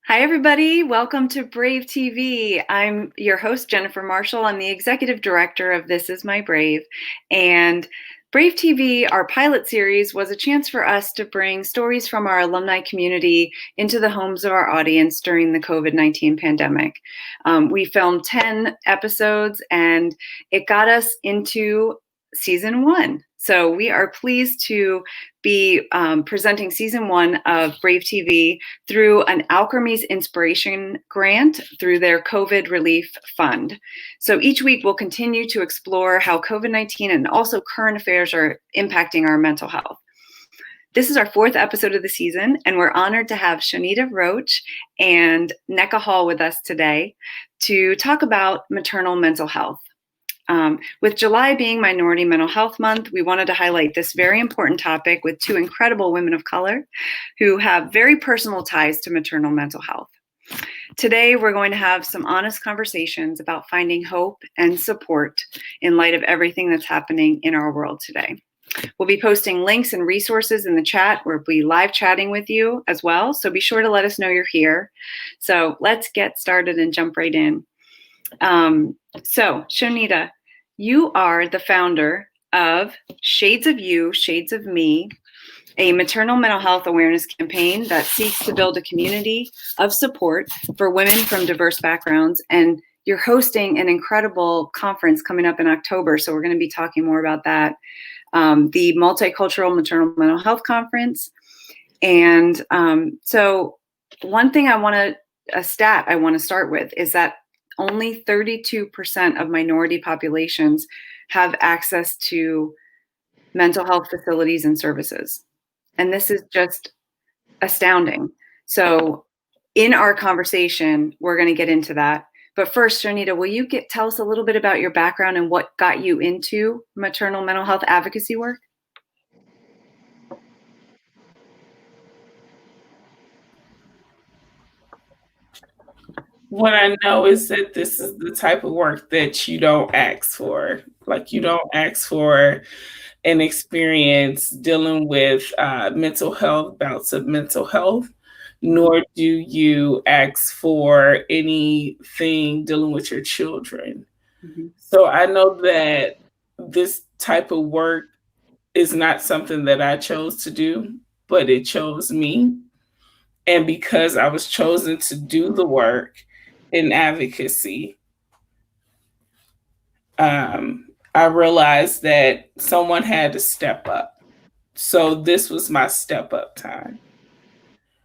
Hi, everybody. Welcome to BraveTV. I'm your host, Jennifer Marshall. I'm the executive director of This Is My Brave. And BraveTV, our pilot series, was a chance for us to bring stories from our alumni community into the homes of our audience during the COVID-19 pandemic. We filmed 10 episodes, and it got us into season 1. So we are pleased to be presenting season 1 of BraveTV through an Alchemy's Inspiration Grant through their COVID Relief Fund. So each week we'll continue to explore how COVID-19 and also current affairs are impacting our mental health. This is our 4th episode of the season, and we're honored to have Shonita Roach and NECA Hall with us today to talk about maternal mental health. With July being Minority Mental Health Month, we wanted to highlight this very important topic with 2 incredible women of color who have very personal ties to maternal mental health. Today, we're going to have some honest conversations about finding hope and support in light of everything that's happening in our world today. We'll be posting links and resources in the chat. We'll be live chatting with you as well, so be sure to let us know you're here. So let's get started and jump right in. So, Shonita, you are the founder of Shades of You, Shades of Me, a maternal mental health awareness campaign that seeks to build a community of support for women from diverse backgrounds. And you're hosting an incredible conference coming up in October, so we're going to be talking more about that. The Multicultural Maternal Mental Health Conference. And so one thing a stat I want to start with is that only 32% of minority populations have access to mental health facilities and services. And this is just astounding. So in our conversation, we're going to get into that. But first, Shonita, will you tell us a little bit about your background and what got you into maternal mental health advocacy work? What I know is that this is the type of work that you don't ask for. Like, you don't ask for an experience dealing with mental health, bouts of mental health, nor do you ask for anything dealing with your children. Mm-hmm. So I know that this type of work is not something that I chose to do, but it chose me. And because I was chosen to do the work in advocacy, I realized that someone had to step up. So this was my step up time.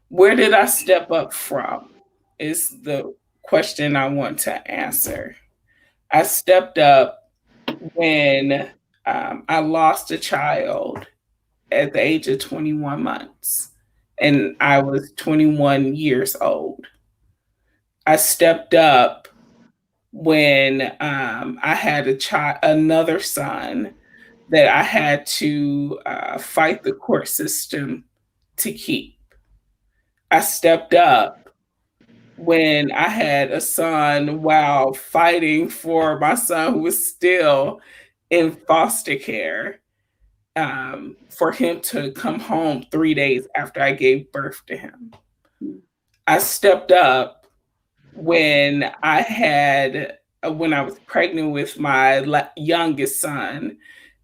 Where did I step up from? Is the question I want to answer. I stepped up when I lost a child at the age of 21 months, and I was 21 years old. I stepped up when I had another son that I had to fight the court system to keep. I stepped up when I had a son while fighting for my son who was still in foster care, for him to come home 3 days after I gave birth to him. I stepped up when I was pregnant with my youngest son,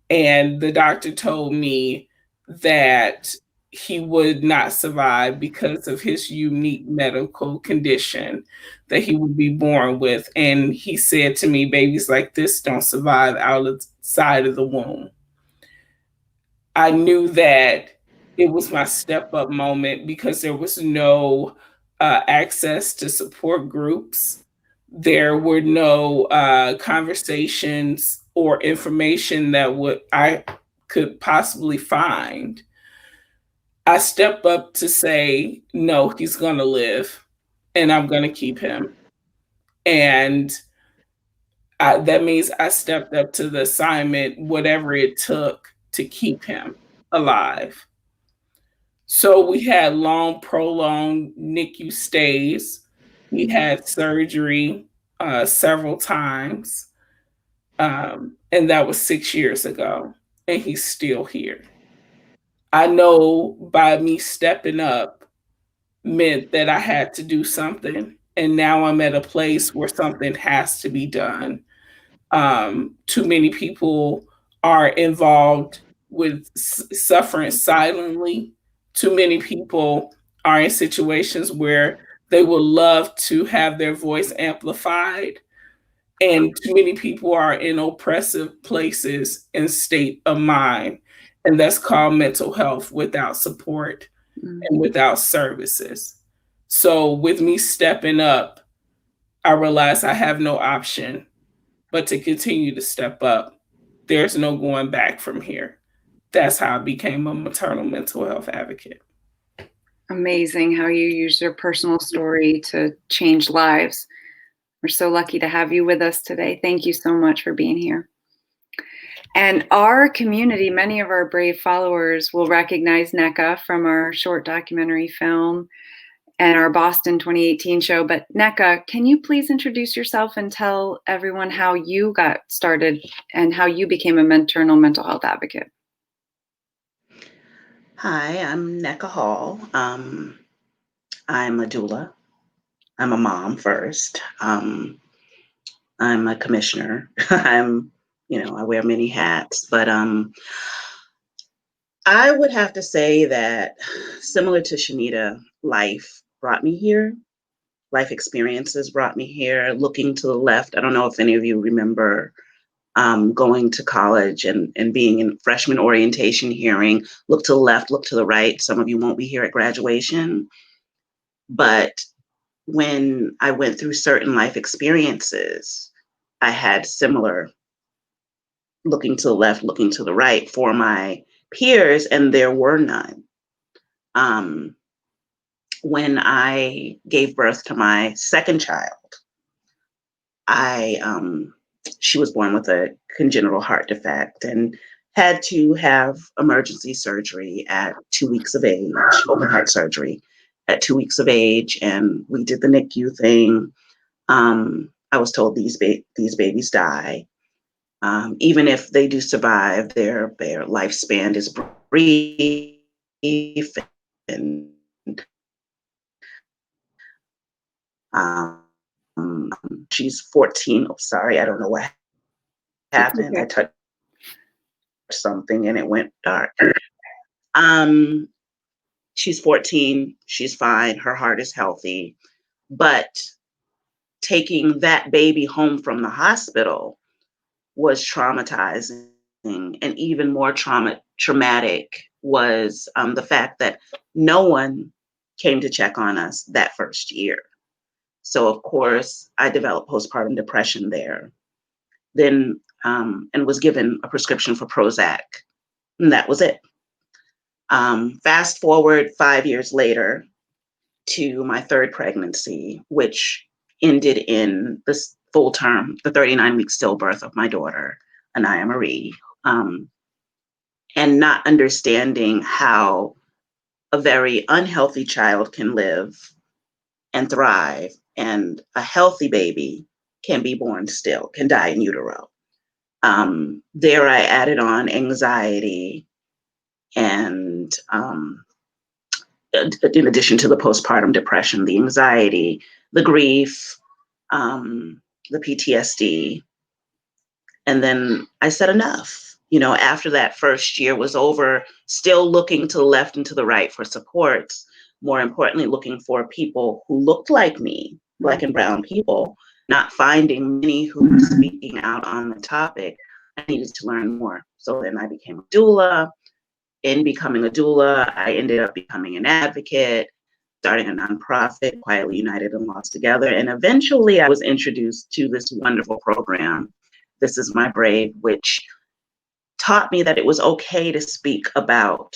and the doctor told me that he would not survive because of his unique medical condition that he would be born with. And he said to me, babies like this don't survive outside of the womb. I knew that it was my step up moment because there was no access to support groups. There were no conversations or information that I could possibly find. I stepped up to say, no, he's going to live and I'm going to keep him. And that means I stepped up to the assignment, whatever it took to keep him alive. So we had long, prolonged NICU stays. He had surgery several times. And that was 6 years ago. And he's still here. I know by me stepping up meant that I had to do something. And now I'm at a place where something has to be done. Too many people are involved with suffering silently. Too many people are in situations where they would love to have their voice amplified. And too many people are in oppressive places and state of mind. And that's called mental health without support and without services. So with me stepping up, I realized I have no option but to continue to step up. There's no going back from here. That's how I became a maternal mental health advocate. Amazing how you use your personal story to change lives. We're so lucky to have you with us today. Thank you so much for being here. And our community, many of our Brave followers will recognize NECA from our short documentary film and our Boston 2018 show. But NECA, can you please introduce yourself and tell everyone how you got started and how you became a maternal mental health advocate? Hi, I'm NECA Hall. I'm a doula. I'm a mom first. I'm a commissioner. I wear many hats, but I would have to say that similar to Shanita, life brought me here. Life experiences brought me here. Looking to the left, I don't know if any of you remember going to college and being in freshman orientation, hearing, look to the left, look to the right. Some of you won't be here at graduation. But when I went through certain life experiences, I had similar looking to the left, looking to the right for my peers, and there were none. When I gave birth to my second child, she was born with a congenital heart defect and had to have emergency surgery at 2 weeks of age, open heart surgery at 2 weeks of age, and we did the NICU thing. I was told these babies die. Even if they do survive, their lifespan is brief. And she's 14. Oh, sorry, I don't know what happened. Okay. I touched something and it went dark. She's 14. She's fine. Her heart is healthy. But taking that baby home from the hospital was traumatizing, and even more traumatic was the fact that no one came to check on us that first year. So of course I developed postpartum depression there, then and was given a prescription for Prozac, and that was it. Fast forward 5 years later to my third pregnancy, which ended in this full term, the 39-week stillbirth of my daughter, Anaya Marie, and not understanding how a very unhealthy child can live and thrive, and a healthy baby can be born still, can die in utero. There I added on anxiety and in addition to the postpartum depression, the anxiety, the grief, the PTSD. And then I said, enough. After that first year was over, still looking to the left and to the right for supports, more importantly, looking for people who looked like me, Black and brown people, not finding many who were speaking out on the topic. I needed to learn more. So then I became a doula. In becoming a doula, I ended up becoming an advocate, starting a nonprofit, Quietly United and Lost Together. And eventually I was introduced to this wonderful program, This Is My Brave, which taught me that it was okay to speak about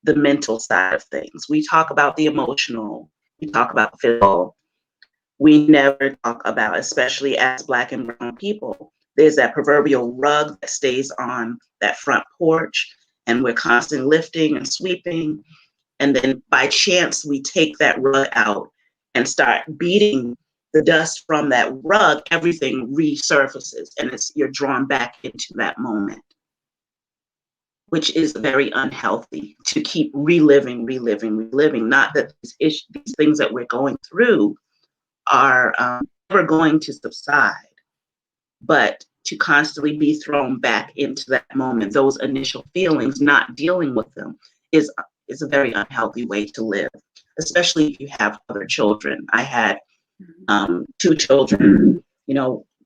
the mental side of things. We talk about the emotional, we talk about the physical. We never talk about, especially as Black and brown people, there's that proverbial rug that stays on that front porch, and we're constantly lifting and sweeping. And then by chance, we take that rug out and start beating the dust from that rug, everything resurfaces, and you're drawn back into that moment. which is very unhealthy to keep reliving. Not that these things that we're going through are never going to subside, but to constantly be thrown back into that moment, those initial feelings, not dealing with them is a very unhealthy way to live, especially if you have other children. I had 2 children,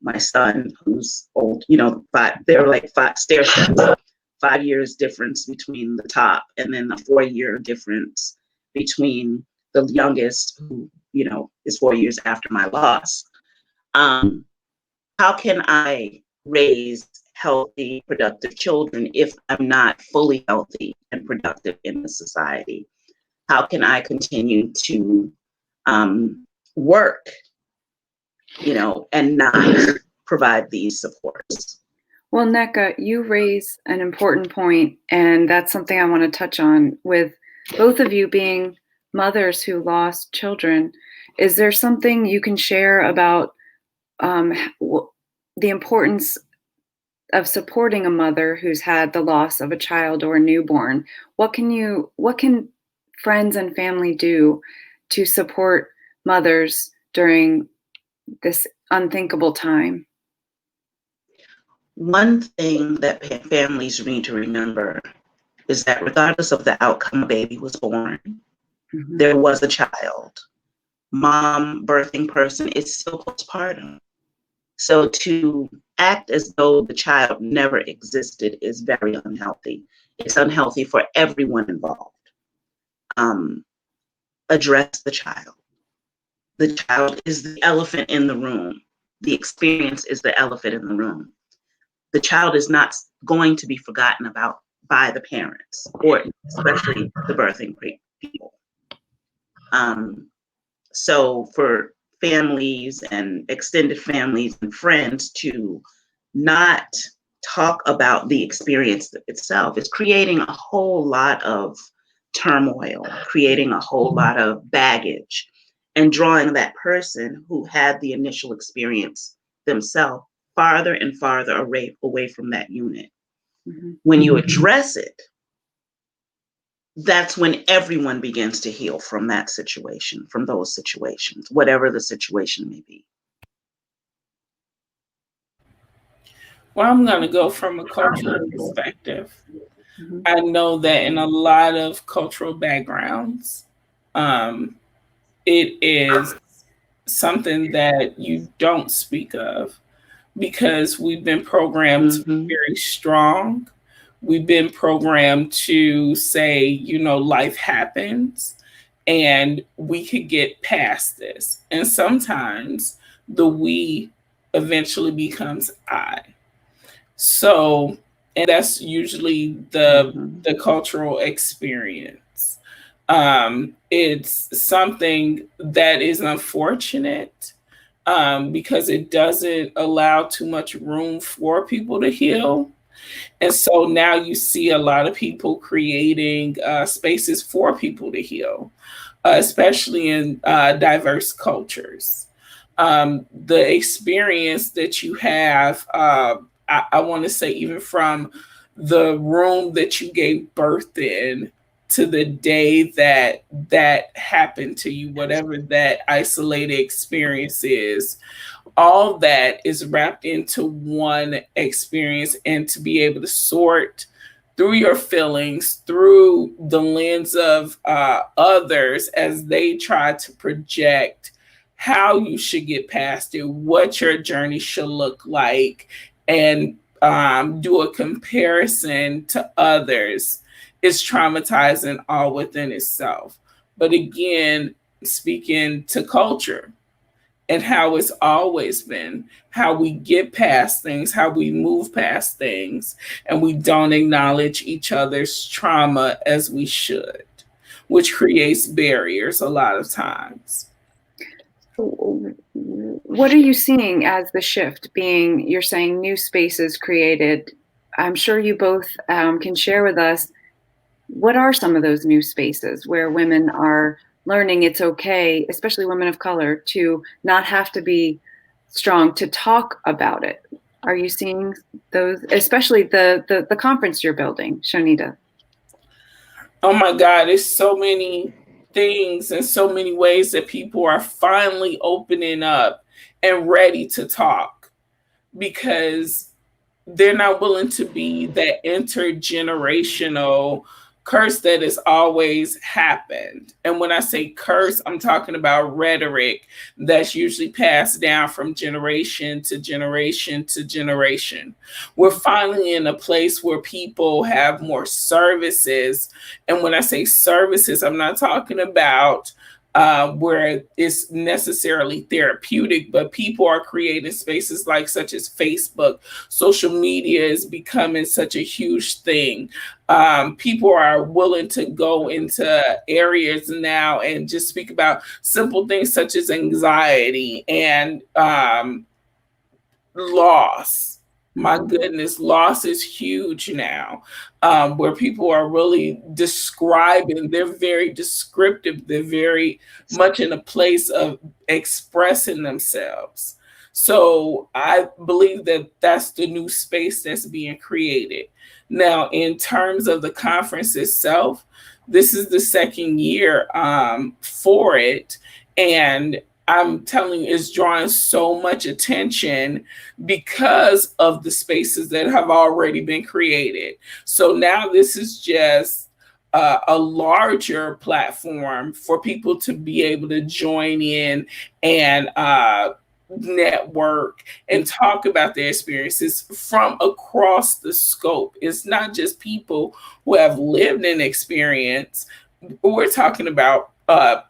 my son who's old, they're like 5 stair steps, 5 years difference between the top, and then a 4-year difference between the youngest, who, is 4 years after my loss. How can I raise healthy, productive children if I'm not fully healthy and productive in the society? How can I continue to work, and not provide these supports? Well, NECA, you raise an important point, and that's something I want to touch on. With both of you being mothers who lost children, is there something you can share about the importance of supporting a mother who's had the loss of a child or a newborn? What can friends and family do to support mothers during this unthinkable time? One thing that families need to remember is that regardless of the outcome a baby was born, there was a child. Mom, birthing person is still postpartum. So to act as though the child never existed is very unhealthy. It's unhealthy for everyone involved. Address the child. The child is the elephant in the room. The experience is the elephant in the room. The child is not going to be forgotten about by the parents, or especially the birthing people. So for families and extended families and friends to not talk about the experience itself is creating a whole lot of turmoil, creating a whole lot of baggage, and drawing that person who had the initial experience themselves farther and farther away from that unit. When you address it, that's when everyone begins to heal from that situation, from those situations, whatever the situation may be. Well, I'm going to go from a cultural perspective. I know that in a lot of cultural backgrounds, it is something that you don't speak of because we've been programmed to be very strong. We've been programmed to say, life happens and we could get past this. And sometimes the we eventually becomes I. So, and that's usually the cultural experience. It's something that is unfortunate because it doesn't allow too much room for people to heal. And so now you see a lot of people creating spaces for people to heal, especially in diverse cultures. The experience that you have, I want to say, even from the room that you gave birth in to the day that happened to you, whatever that isolated experience is, all that is wrapped into one experience. And to be able to sort through your feelings through the lens of others as they try to project how you should get past it, what your journey should look like, and do a comparison to others is traumatizing all within itself. But again, speaking to culture and how it's always been, how we get past things, how we move past things, and we don't acknowledge each other's trauma as we should, which creates barriers a lot of times. What are you seeing as the shift, being you're saying new spaces created? I'm sure you both can share with us, what are some of those new spaces where women are learning it's okay, especially women of color, to not have to be strong, to talk about it? Are you seeing those, especially the conference you're building, Shonita? Oh my God, there's so many things and so many ways that people are finally opening up and ready to talk, because they're not willing to be that intergenerational curse that has always happened. And when I say curse, I'm talking about rhetoric that's usually passed down from generation to generation to generation. We're finally in a place where people have more services. And when I say services, I'm not talking about where it's necessarily therapeutic, but people are creating spaces like such as Facebook. Social media is becoming such a huge thing. People are willing to go into areas now and just speak about simple things such as anxiety and loss. My goodness, loss is huge now, where people are really describing, they're very descriptive, they're very much in a place of expressing themselves. So I believe that that's the new space that's being created. Now, in terms of the conference itself, this is the second year for it. And I'm telling you, it's drawing so much attention because of the spaces that have already been created. So now this is just a larger platform for people to be able to join in and network and talk about their experiences from across the scope. It's not just people who have lived an experience. We're talking about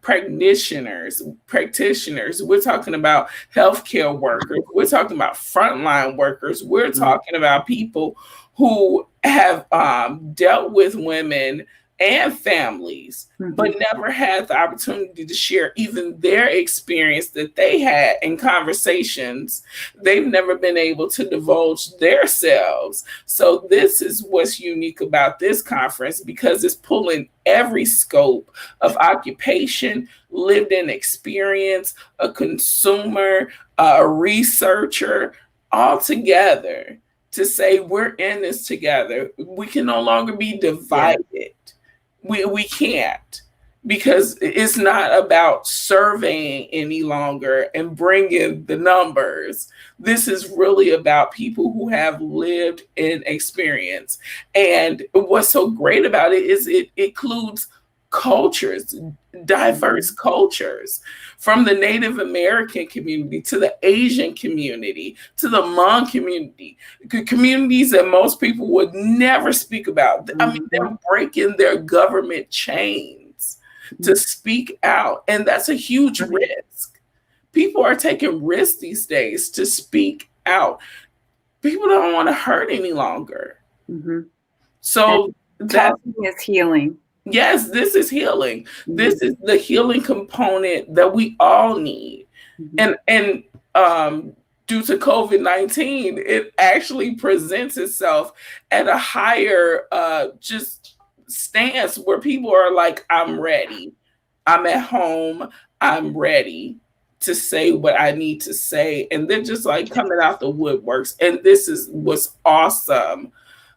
practitioners. We're talking about healthcare workers. We're talking about frontline workers. We're talking about people who have dealt with women and families, but never had the opportunity to share even their experience that they had in conversations. They've never been able to divulge their selves. So this is what's unique about this conference, because it's pulling every scope of occupation, lived in experience, a consumer, a researcher, all together to say we're in this together. We can no longer be divided. Yeah. We can't, because it's not about surveying any longer and bringing the numbers. This is really about people who have lived in experience. And what's so great about it is it includes cultures, diverse cultures, from the Native American community to the Asian community to the Hmong community, communities that most people would never speak about. I mean, they're breaking their government chains to speak out, and that's a huge risk. People are taking risks these days to speak out. People don't want to hurt any longer. So that is healing. Yes, this is healing. This is the healing component that we all need. And due to COVID-19, it actually presents itself at a higher just stance where people are like, I'm ready. I'm at home. I'm ready to say what I need to say. And they're just like coming out the woodworks. And this is what's awesome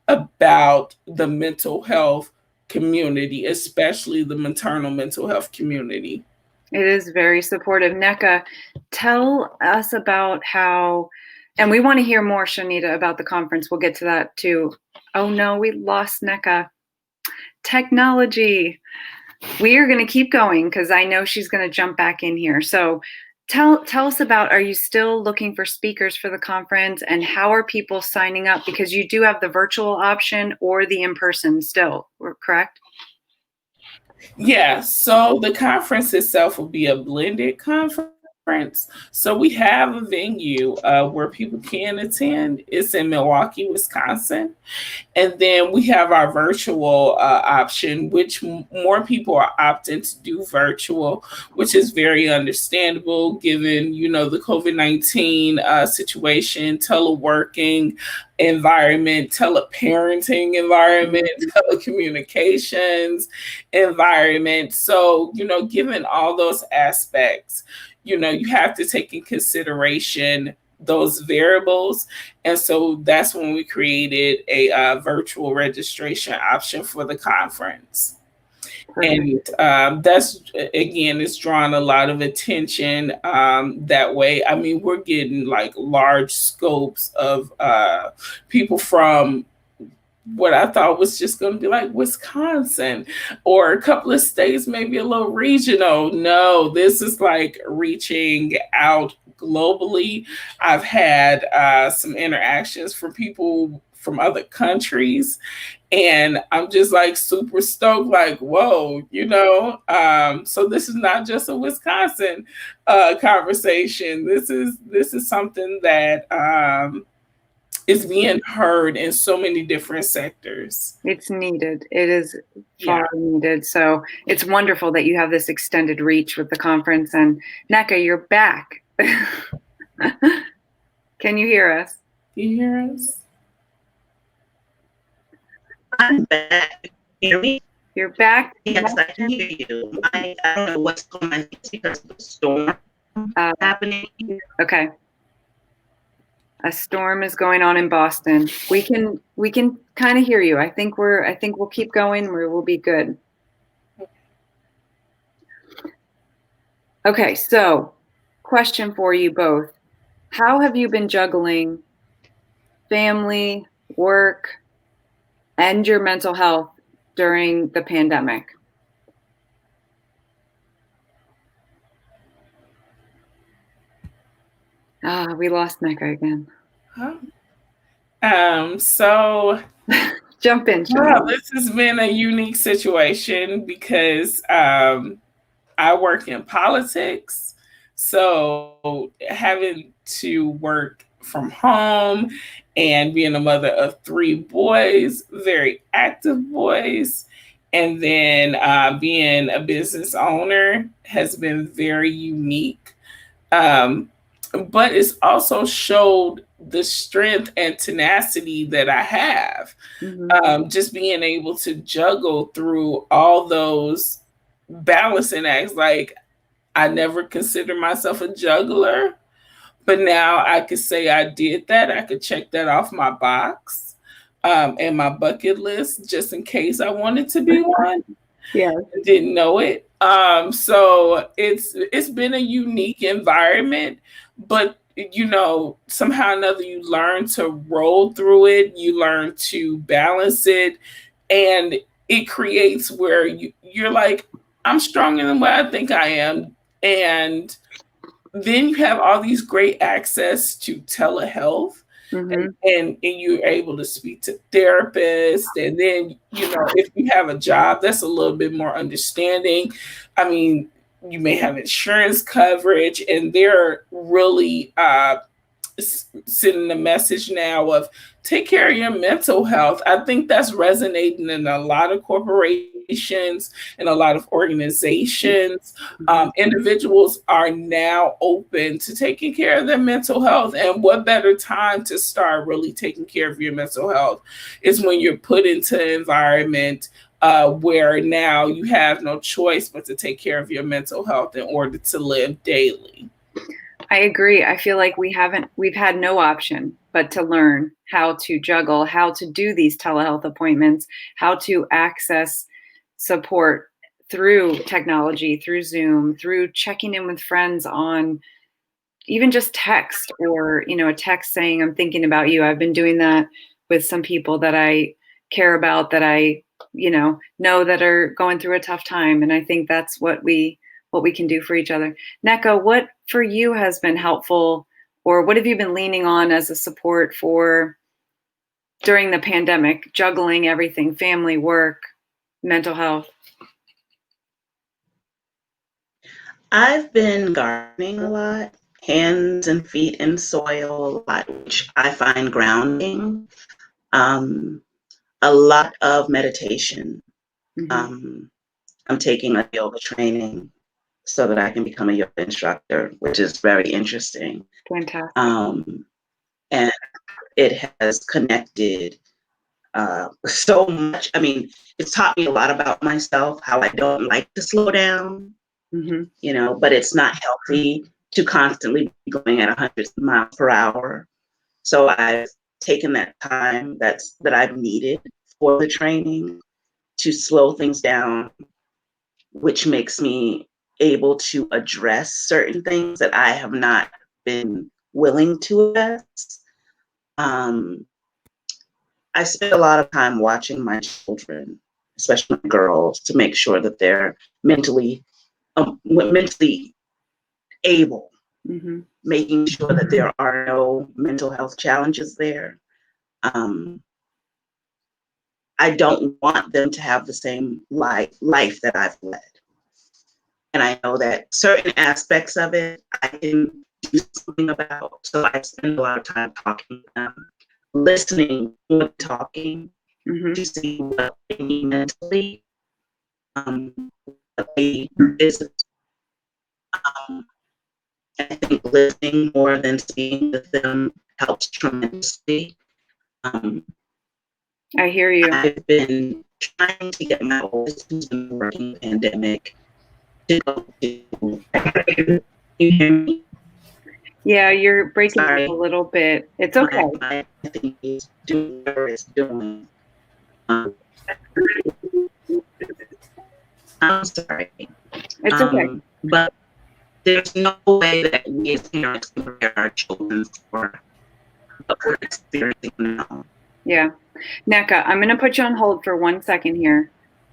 about the mental health community, especially the maternal mental health community. It is very supportive. NECA, tell us about how, and we want to hear more, Shonita, about the conference. We'll get to that too. Oh no, we lost NECA. Technology. We are going to keep going because I know she's going to jump back in here. So tell us about, are you still looking for speakers for the conference, and how are people signing up? Because you do have the virtual option or the in-person still, correct? Yeah, so the conference itself will be a blended conference. So we have a venue where people can attend. It's in Milwaukee, Wisconsin. And then we have our virtual option, which more people are opting to do virtual, which is very understandable given, the COVID-19 situation, teleworking environment, teleparenting environment, telecommunications environment. So, given all those aspects, you have to take in consideration those variables. And so that's when we created a virtual registration option for the conference. And that's, again, it's drawn a lot of attention that way. I mean, we're getting like large scopes of people from what I thought was just going to be like Wisconsin or a couple of states, maybe a little regional. No, this is like reaching out globally. I've had some interactions from people from other countries, and I'm just like super stoked, like, whoa, you know, so this is not just a Wisconsin conversation. This is something that is being heard in so many different sectors. It's needed. It is far needed. So it's wonderful that you have this extended reach with the conference. And NECA, you're back. Can you hear us? Can you hear us? I'm back. Can you hear me? You're back? Yes, I can hear you. I don't know what's going on. It's because of the storm happening. Okay. A storm is going on in Boston. We can kind of hear you. I think we'll keep going. We'll be good. Okay, so question for you both. How have you been juggling family, work, and your mental health during the pandemic? We lost NECA again. So jump in. Well, this has been a unique situation because I work in politics. So having to work from home and being a mother of 3 boys, very active boys, and then being a business owner has been very unique. But it's also showed the strength and tenacity that I have. Just being able to juggle through all those balancing acts. Like, I never considered myself a juggler, but now I could say I did that. I could check that off my box and my bucket list, just in case I wanted to be one. Yeah, didn't know it. So it's been a unique environment, but you know, somehow or another you learn to roll through it, you learn to balance it, and it creates where you're like, I'm stronger than what I think I am. And then you have all these great access to telehealth. And you're able to speak to therapists. And then, you know, if you have a job, that's a little bit more understanding. I mean, you may have insurance coverage, and they're really sending a message now of take care of your mental health. I think that's resonating in a lot of corporations and a lot of organizations. Individuals are now open to taking care of their mental health. And what better time to start really taking care of your mental health is when you're put into an environment where now you have no choice but to take care of your mental health in order to live daily. I agree. I feel like we've had no option but to learn how to juggle, how to do these telehealth appointments, how to access support through technology, through Zoom, through checking in with friends on even just text, or, you know, a text saying, I'm thinking about you. I've been doing that with some people that I care about, that I, you know that are going through a tough time. And I think that's what we can do for each other. NECA, what for you has been helpful, or what have you been leaning on as a support for during the pandemic, juggling everything, family, work, mental health? I've been gardening a lot, hands and feet in soil a lot, which I find grounding. A lot of meditation. I'm taking a yoga training so that I can become a yoga instructor, which is very interesting. Fantastic. And it has connected so much. I mean, it's taught me a lot about myself, how I don't like to slow down, you know, but it's not healthy to constantly be going at 100 miles per hour. So I've taken that time that I've needed for the training to slow things down, which makes me able to address certain things that I have not been willing to address. I spend a lot of time watching my children, especially my girls, to make sure that they're mentally able, making sure that there are no mental health challenges there. I don't want them to have the same life that I've led. And I know that certain aspects of it I can do something about. So I spend a lot of time talking to them, listening when talking, to see what they need mentally, what they physically. I think listening more than speaking with them helps tremendously. I hear you. I've been trying to get my oldest, who's been working the pandemic, to go to. You hear me? Yeah, you're breaking up a little bit. It's okay. I think he's doing whatever it's doing. I'm sorry. It's okay. But there's no way that we as parents can prepare our children for what we're experiencing now. Yeah. NECA, I'm going to put you on hold for 1 second here.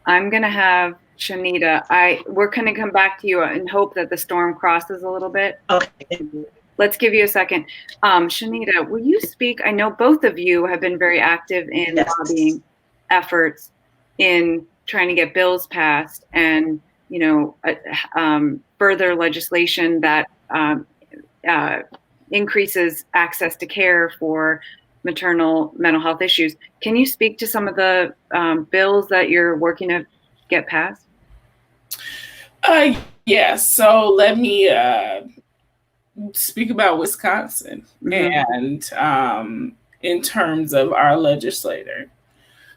I'm going to have Shanita. We're going to come back to you and hope that the storm crosses a little bit. Okay. Let's give you a second. Shanita, will you speak? I know both of you have been very active in lobbying efforts in trying to get bills passed and, further legislation that increases access to care for maternal mental health issues. Can you speak to some of the bills that you're working to get passed? Yeah, so let me speak about Wisconsin and in terms of our legislator.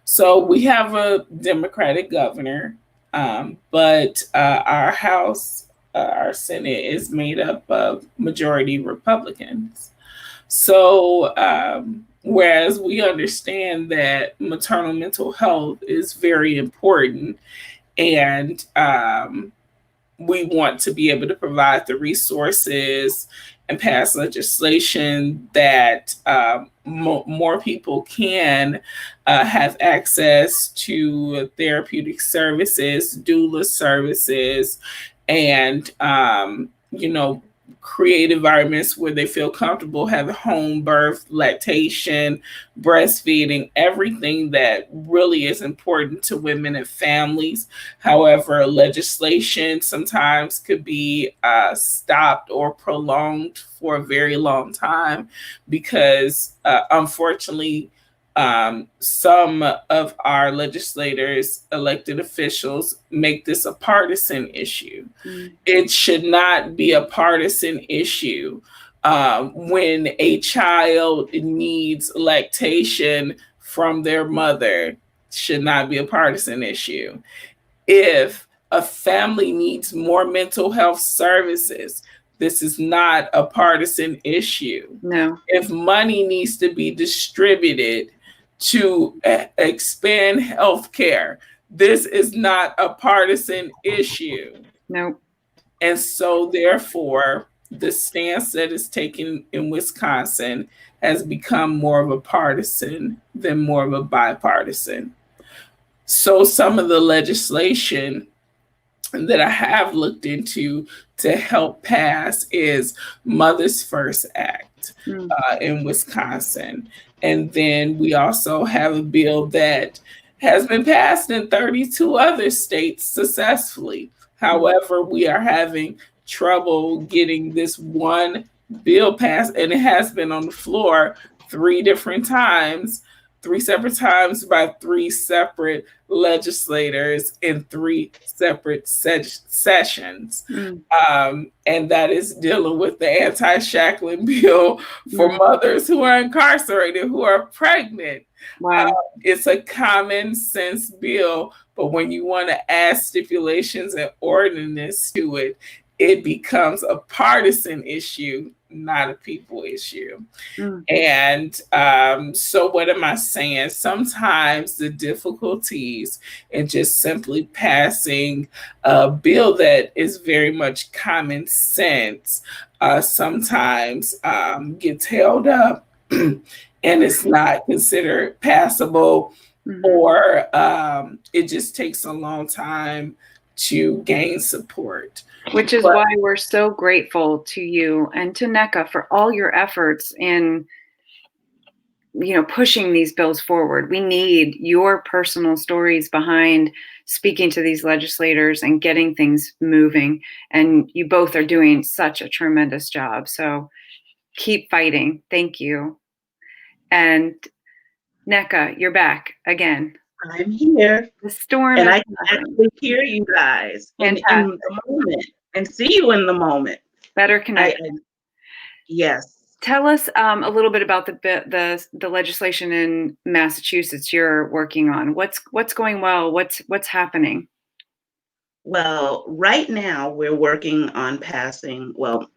So we have a Democratic governor, but our House, our Senate is made up of majority Republicans. So whereas we understand that maternal mental health is very important and we want to be able to provide the resources and pass legislation that more people can have access to therapeutic services, doula services, and, create environments where they feel comfortable having home birth, lactation, breastfeeding, everything that really is important to women and families. However, legislation sometimes could be stopped or prolonged for a very long time because unfortunately, some of our legislators, elected officials, make this a partisan issue. It should not be a partisan issue. When a child needs lactation from their mother, should not be a partisan issue. If a family needs more mental health services, this is not a partisan issue. No. If money needs to be distributed to expand healthcare, this is not a partisan issue. No. And so therefore, the stance that is taken in Wisconsin has become more of a partisan than more of a bipartisan. So some of the legislation that I have looked into to help pass is Mothers First Act in Wisconsin. And then we also have a bill that has been passed in 32 other states successfully. However, we are having trouble getting this one bill passed, and it has been on the floor three separate times by three separate legislators in three separate sessions. And that is dealing with the anti-shackling bill for mothers who are incarcerated, who are pregnant. Wow. It's a common sense bill, but when you want to add stipulations and ordinance to it, it becomes a partisan issue, not a people issue. And so what am I saying? Sometimes the difficulties in just simply passing a bill that is very much common sense sometimes gets held up and it's not considered passable, or it just takes a long time to gain support. Which is why we're so grateful to you and to NECA for all your efforts in, pushing these bills forward. We need your personal stories behind speaking to these legislators and getting things moving. And you both are doing such a tremendous job. So keep fighting. Thank you. And NECA, you're back again. I'm here. The storm and I can actually hear you guys in the moment and see you in the moment. Better connect. Yes. Tell us a little bit about the legislation in Massachusetts you're working on. What's going well? What's happening? Well, right now we're working on passing. Well,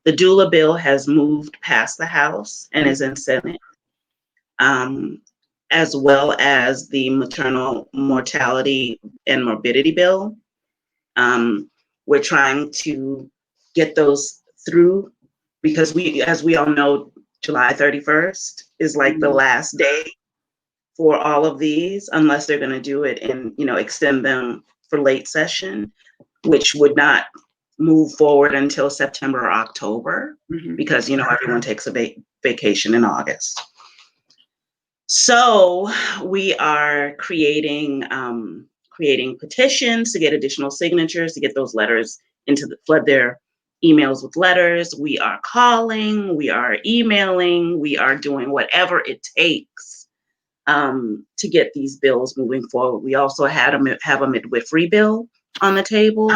the doula bill has moved past the House and is in Senate, as well as the maternal mortality and morbidity bill. We're trying to get those through because as we all know, July 31st is like the last day for all of these, unless they're going to do it and, extend them for late session, which would not move forward until September or October, because, everyone takes a vacation in August. So we are creating petitions to get additional signatures, to get those letters flood their emails with letters. We are calling, we are emailing, we are doing whatever it takes to get these bills moving forward. We also have a midwifery bill on the table,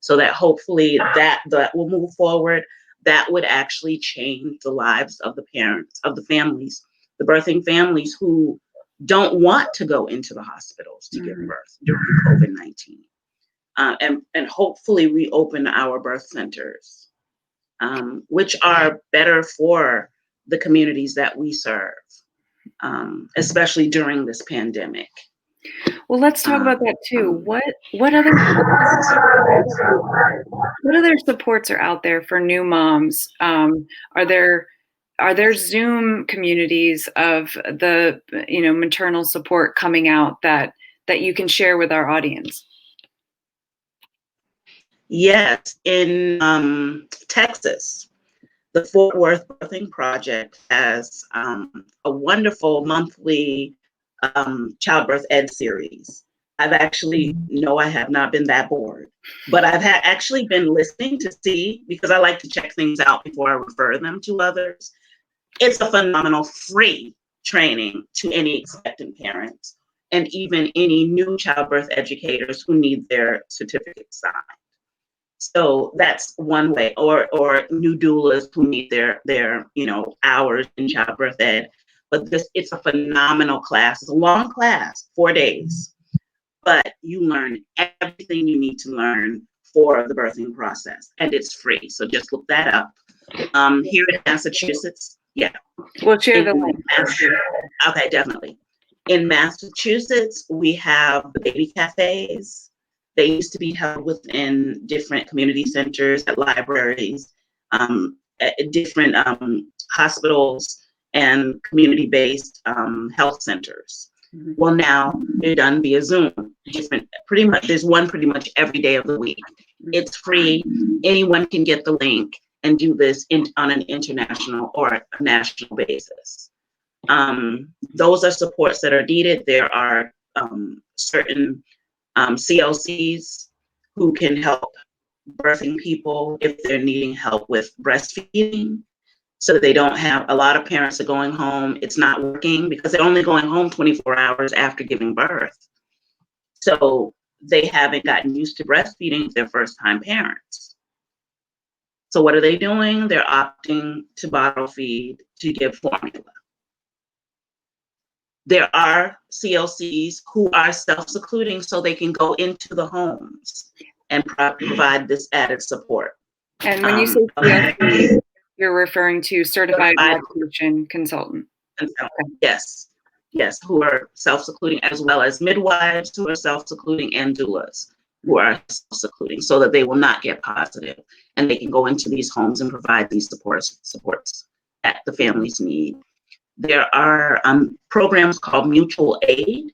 so that hopefully that will move forward. That would actually change the lives of the parents, of the families, the birthing families who don't want to go into the hospitals to give birth during COVID-19. And hopefully we open our birth centers, which are better for the communities that we serve, especially during this pandemic. Well, let's talk about that too. What other supports are out there for new moms? Are there Zoom communities of the maternal support coming out that you can share with our audience? Yes, in Texas, the Fort Worth Birthing Project has a wonderful monthly childbirth ed series. I've actually, no, I have not been that bored, but I've actually been listening to see, because I like to check things out before I refer them to others. It's a phenomenal free training to any expectant parents and even any new childbirth educators who need their certificate signed. So that's one way, or new doulas who need their hours in childbirth ed. But it's a phenomenal class. It's a long class, 4 days, but you learn everything you need to learn for the birthing process, and it's free. So just look that up. Here in Massachusetts, yeah. We'll share the link. Okay, definitely. In Massachusetts, we have the baby cafes. They used to be held within different community centers, at libraries, at different hospitals, and community-based health centers. Well, now they're done via Zoom. There's one pretty much every day of the week. It's free. Anyone can get the link and do this on an international or a national basis. Those are supports that are needed. There are certain CLCs who can help birthing people if they're needing help with breastfeeding. So they don't have, a lot of parents are going home, it's not working because they're only going home 24 hours after giving birth. So they haven't gotten used to breastfeeding if they're first-time parents. So what are they doing? They're opting to bottle feed, to give formula. There are CLCs who are self-secluding so they can go into the homes and provide this added support. And when you say CSC, you're referring to Certified Certified Lactation Consultant. Yes, yes, who are self-secluding, as well as midwives who are self-secluding and doulas who are self-secluding, so that they will not get positive and they can go into these homes and provide these supports that the families need. There are programs called mutual aid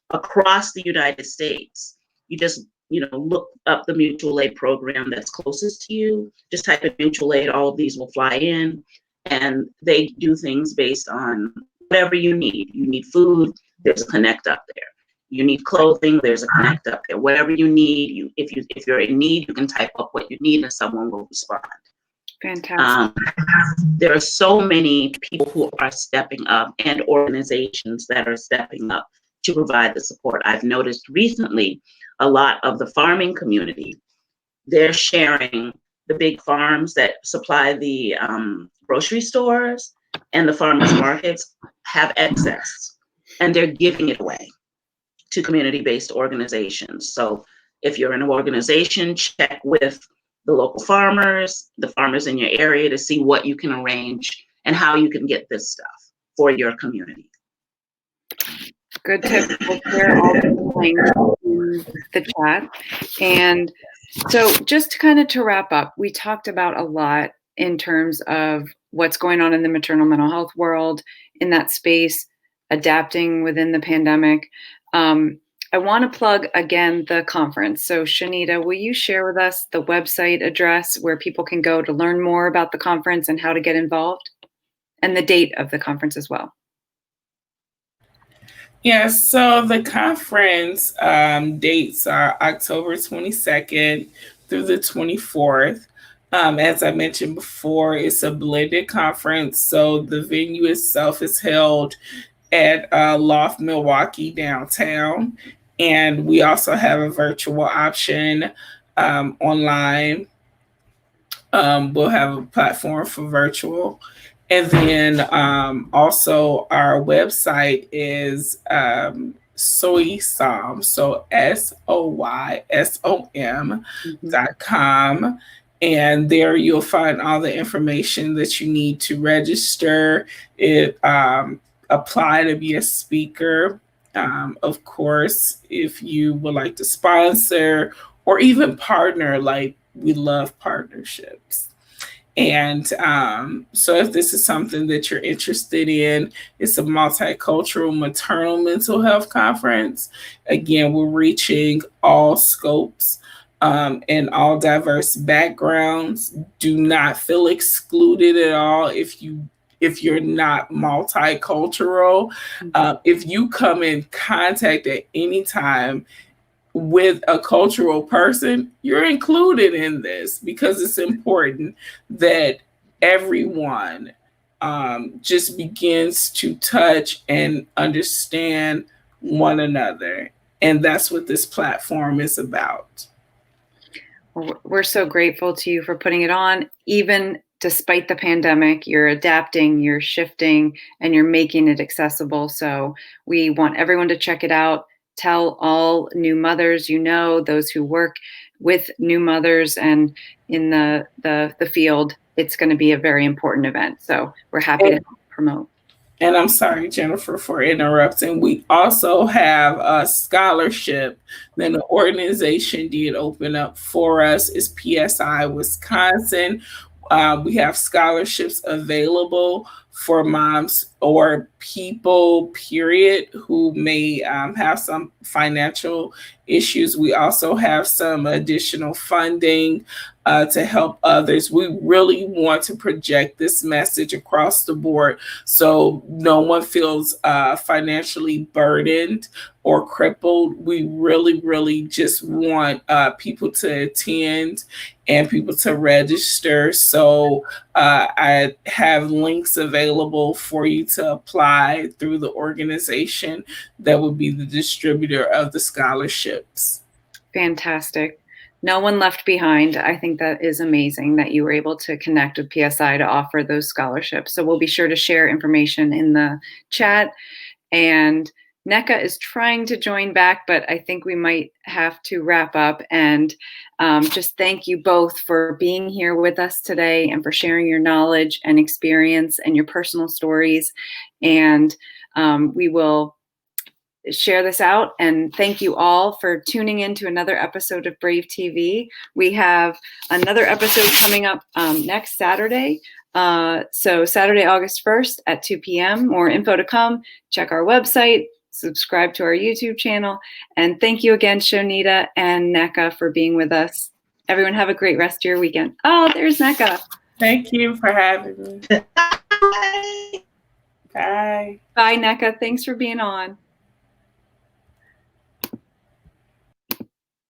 across the United States. You just, look up the mutual aid program that's closest to you. Just type in mutual aid, all of these will fly in, and they do things based on whatever you need. You need food, there's a connect up there. You need clothing, there's a connect up there. Whatever you need, if you're in need, you can type up what you need and someone will respond. Fantastic. There are so many people who are stepping up and organizations that are stepping up to provide the support. I've noticed recently a lot of the farming community, they're sharing the big farms that supply the grocery stores and the farmers markets have excess, and they're giving it away to community-based organizations. So if you're in an organization, check with the local farmers, the farmers in your area, to see what you can arrange and how you can get this stuff for your community. Good tip. We'll share all the links in the chat. And so just to wrap up, we talked about a lot in terms of what's going on in the maternal mental health world, in that space, adapting within the pandemic. I want to plug again the conference. So Shanita, will you share with us the website address where people can go to learn more about the conference and how to get involved, and the date of the conference as well? Yes, so the conference dates are October 22nd through the 24th. As I mentioned before, it's a blended conference. So the venue itself is held at Loft Milwaukee downtown. And we also have a virtual option online. We'll have a platform for virtual. And then also our website is soysom, so SOYSOM.com. And there you'll find all the information that you need to register, apply to be a speaker. Of course, if you would like to sponsor or even partner, like we love partnerships. And so if this is something that you're interested in, it's a multicultural maternal mental health conference. Again, we're reaching all scopes and all diverse backgrounds. Do not feel excluded at all if you're not multicultural. If you come in contact at any time with a cultural person, you're included in this, because it's important that everyone just begins to touch and understand one another. And that's what this platform is about. We're so grateful to you for putting it on. Even despite the pandemic, you're adapting, you're shifting, and you're making it accessible. So we want everyone to check it out. Tell all new mothers, those who work with new mothers and in the field, it's going to be a very important event. So we're happy to promote. And I'm sorry, Jennifer, for interrupting. We also have a scholarship that an organization did open up for us. It's PSI Wisconsin. We have scholarships available for moms or people, period, who may have some financial issues. We also have some additional funding to help others. We really want to project this message across the board so no one feels financially burdened or crippled. We really, really just want people to attend and people to register. So I have links available for you to apply through the organization that would be the distributor of the scholarships. Fantastic. No one left behind. I think that is amazing that you were able to connect with PSI to offer those scholarships. So we'll be sure to share information in the chat. And NECA is trying to join back, but I think we might have to wrap up. And just thank you both for being here with us today and for sharing your knowledge and experience and your personal stories. And we will share this out, and thank you all for tuning in to another episode of Brave TV. We have another episode coming up next Saturday. So Saturday, August 1st at 2 p.m. More info to come. Check our website, subscribe to our YouTube channel, and thank you again, Shonita and NECA, for being with us. Everyone have a great rest of your weekend. Oh, there's NECA. Thank you for having me. Bye. Bye. Bye, NECA. Thanks for being on.